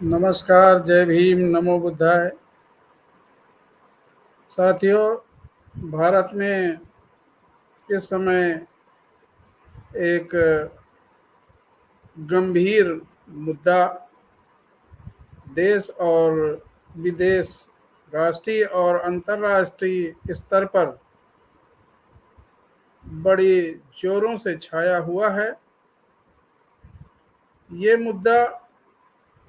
नमस्कार, जय भीम, नमो बुद्धाय। साथियों, भारत में इस समय एक गंभीर मुद्दा देश और विदेश, राष्ट्रीय और अंतर्राष्ट्रीय स्तर पर बड़ी जोरों से छाया हुआ है। ये मुद्दा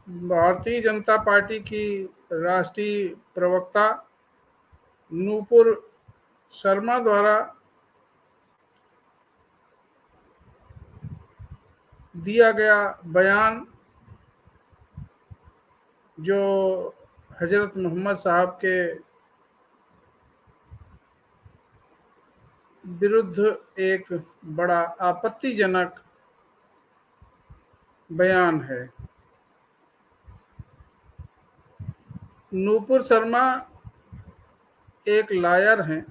भारतीय जनता पार्टी की राष्ट्रीय प्रवक्ता नूपुर शर्मा द्वारा दिया गया बयान, जो हजरत मोहम्मद साहब के विरुद्ध एक बड़ा आपत्तिजनक बयान है। नूपुर शर्मा एक लॉयर हैं,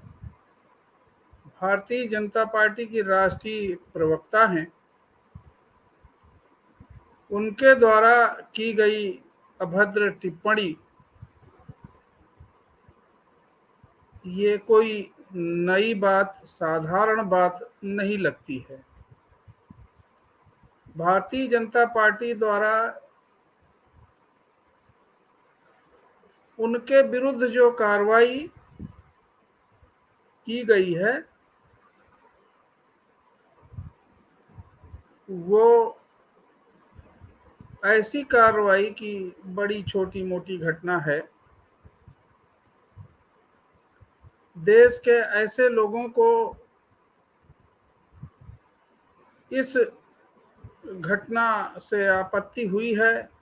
भारतीय जनता पार्टी की राष्ट्रीय प्रवक्ता हैं। उनके द्वारा की गई अभद्र टिप्पणी ये कोई नई बात, साधारण बात नहीं लगती है। भारतीय जनता पार्टी द्वारा उनके विरुद्ध जो कार्रवाई की गई है वो ऐसी कार्रवाई की बड़ी छोटी मोटी घटना है। देश के ऐसे लोगों को इस घटना से आपत्ति हुई है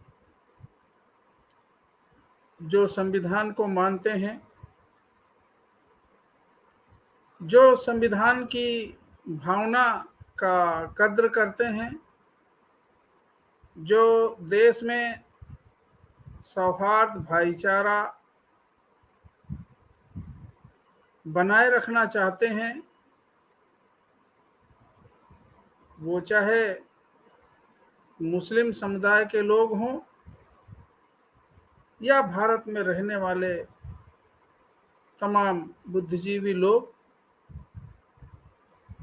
जो संविधान को मानते हैं, जो संविधान की भावना का कद्र करते हैं, जो देश में सौहार्द, भाईचारा बनाए रखना चाहते हैं। वो चाहे मुस्लिम समुदाय के लोग हों या भारत में रहने वाले तमाम बुद्धिजीवी लोग,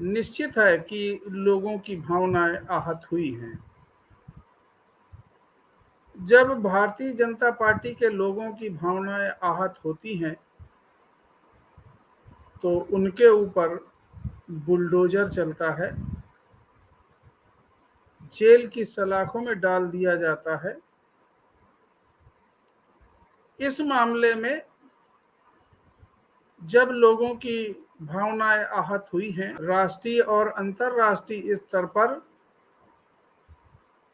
निश्चित है कि लोगों की भावनाएं आहत हुई हैं। जब भारतीय जनता पार्टी के लोगों की भावनाएं आहत होती हैं तो उनके ऊपर बुलडोजर चलता है, जेल की सलाखों में डाल दिया जाता है। इस मामले में जब लोगों की भावनाएं आहत हुई हैं राष्ट्रीय और अंतर्राष्ट्रीय स्तर पर,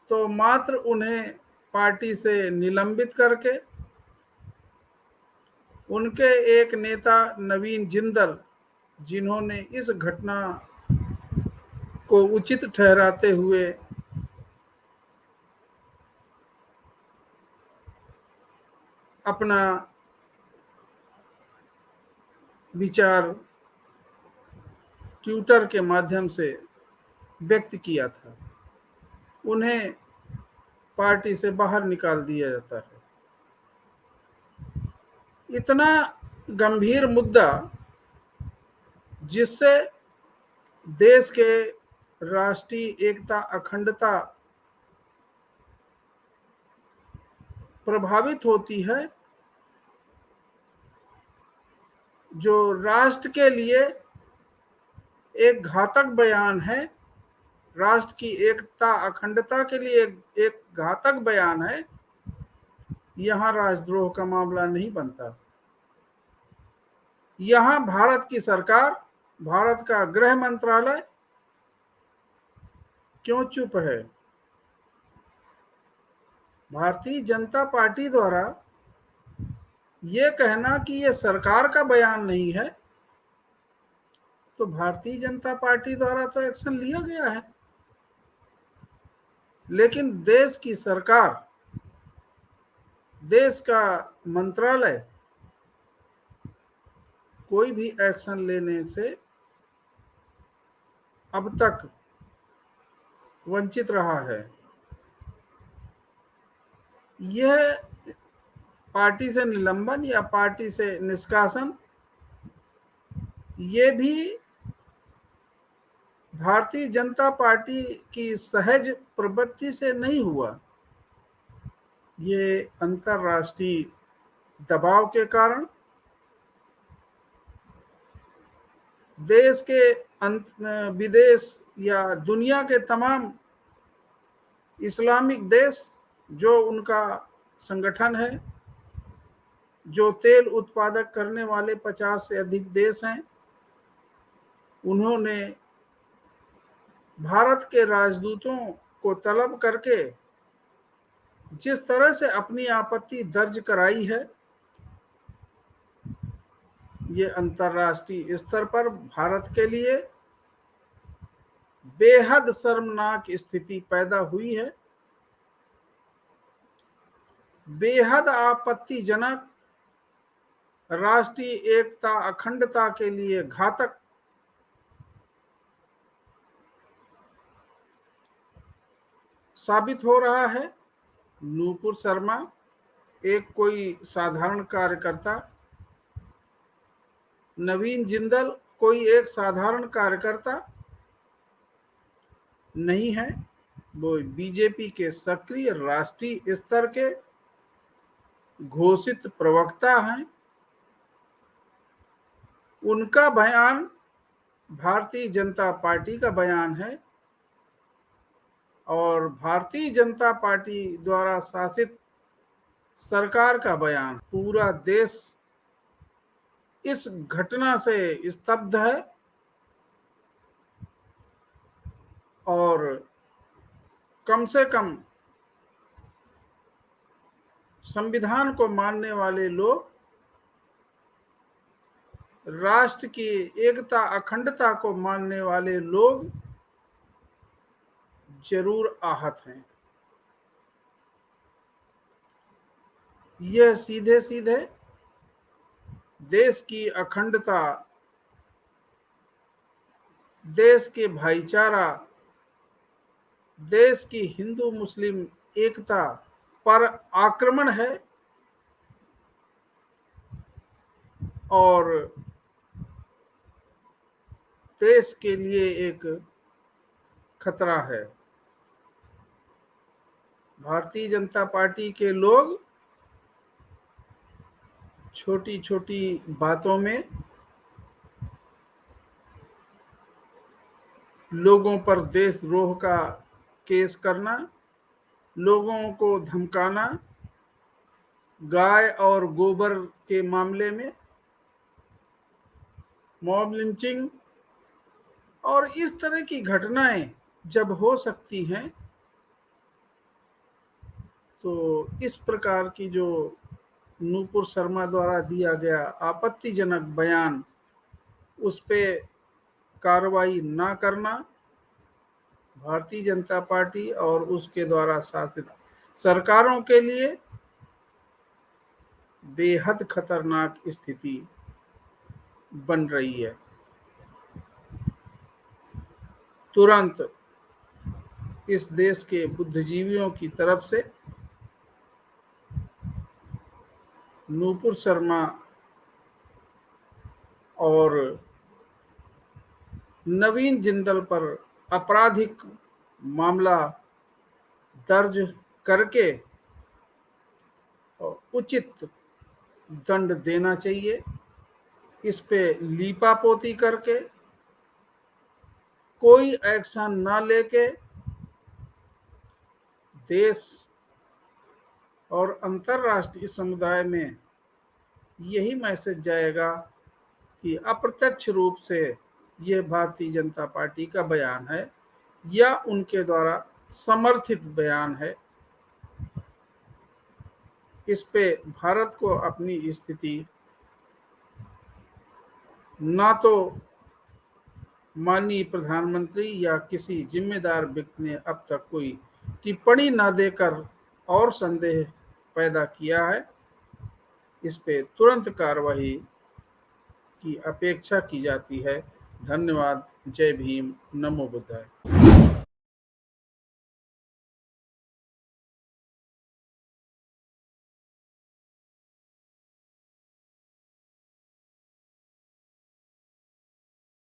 तो मात्र उन्हें पार्टी से निलंबित करके उनके एक नेता नवीन जिंदल, जिन्होंने इस घटना को उचित ठहराते हुए अपना विचार ट्विटर के माध्यम से व्यक्त किया था, उन्हें पार्टी से बाहर निकाल दिया जाता है। इतना गंभीर मुद्दा जिससे देश के राष्ट्रीय एकता, अखंडता प्रभावित होती है, जो राष्ट्र के लिए एक घातक बयान है, राष्ट्र की एकता, अखंडता के लिए एक घातक बयान है, यहां राजद्रोह का मामला नहीं बनता। यहां भारत की सरकार, भारत का गृह मंत्रालय क्यों चुप है? भारतीय जनता पार्टी द्वारा ये कहना कि ये सरकार का बयान नहीं है, तो भारतीय जनता पार्टी द्वारा तो एक्शन लिया गया है, लेकिन देश की सरकार, देश का मंत्रालय कोई भी एक्शन लेने से अब तक वंचित रहा है। यह पार्टी से निलंबन या पार्टी से निष्कासन ये भी भारतीय जनता पार्टी की सहज प्रवृत्ति से नहीं हुआ। ये अंतर्राष्ट्रीय दबाव के कारण, देश के विदेश या दुनिया के तमाम इस्लामिक देश जो उनका संगठन है, जो तेल उत्पादक करने वाले 50 से अधिक देश हैं, उन्होंने भारत के राजदूतों को तलब करके जिस तरह से अपनी आपत्ति दर्ज कराई है, ये अंतर्राष्ट्रीय स्तर पर भारत के लिए बेहद शर्मनाक स्थिति पैदा हुई है। बेहद आपत्तिजनक, राष्ट्रीय एकता अखंडता के लिए घातक साबित हो रहा है। नूपुर शर्मा एक कोई साधारण कार्यकर्ता, नवीन जिंदल कोई एक साधारण कार्यकर्ता नहीं है, वो बीजेपी के सक्रिय राष्ट्रीय स्तर के घोषित प्रवक्ता हैं। उनका बयान भारतीय जनता पार्टी का बयान है और भारतीय जनता पार्टी द्वारा शासित सरकार का बयान। पूरा देश इस घटना से स्तब्ध है और कम से कम संविधान को मानने वाले लोग, राष्ट्र की एकता अखंडता को मानने वाले लोग जरूर आहत हैं। यह सीधे सीधे देश की अखंडता, देश के भाईचारा, देश की हिंदू मुस्लिम एकता पर आक्रमण है और देश के लिए एक खतरा है। भारतीय जनता पार्टी के लोग छोटी छोटी बातों में लोगों पर देशद्रोह का केस करना, लोगों को धमकाना, गाय और गोबर के मामले में मॉब लिंचिंग और इस तरह की घटनाएं जब हो सकती हैं, तो इस प्रकार की जो नूपुर शर्मा द्वारा दिया गया आपत्तिजनक बयान, उस पे कार्रवाई ना करना भारतीय जनता पार्टी और उसके द्वारा शासित सरकारों के लिए बेहद खतरनाक स्थिति बन रही है। तुरंत इस देश के बुद्धिजीवियों की तरफ से नूपुर शर्मा और नवीन जिंदल पर आपराधिक मामला दर्ज करके उचित दंड देना चाहिए। इस पे लीपापोती करके कोई एक्शन ना लेके देश और अंतर्राष्ट्रीय समुदाय में यही मैसेज जाएगा कि अप्रत्यक्ष रूप से यह भारतीय जनता पार्टी का बयान है या उनके द्वारा समर्थित बयान है। इस पे भारत को अपनी स्थिति ना तो माननीय प्रधानमंत्री या किसी जिम्मेदार व्यक्ति ने अब तक कोई टिप्पणी ना देकर और संदेह पैदा किया है। इस पे तुरंत कार्रवाई की अपेक्षा की जाती है। धन्यवाद। जय भीम। नमो बुद्धाय।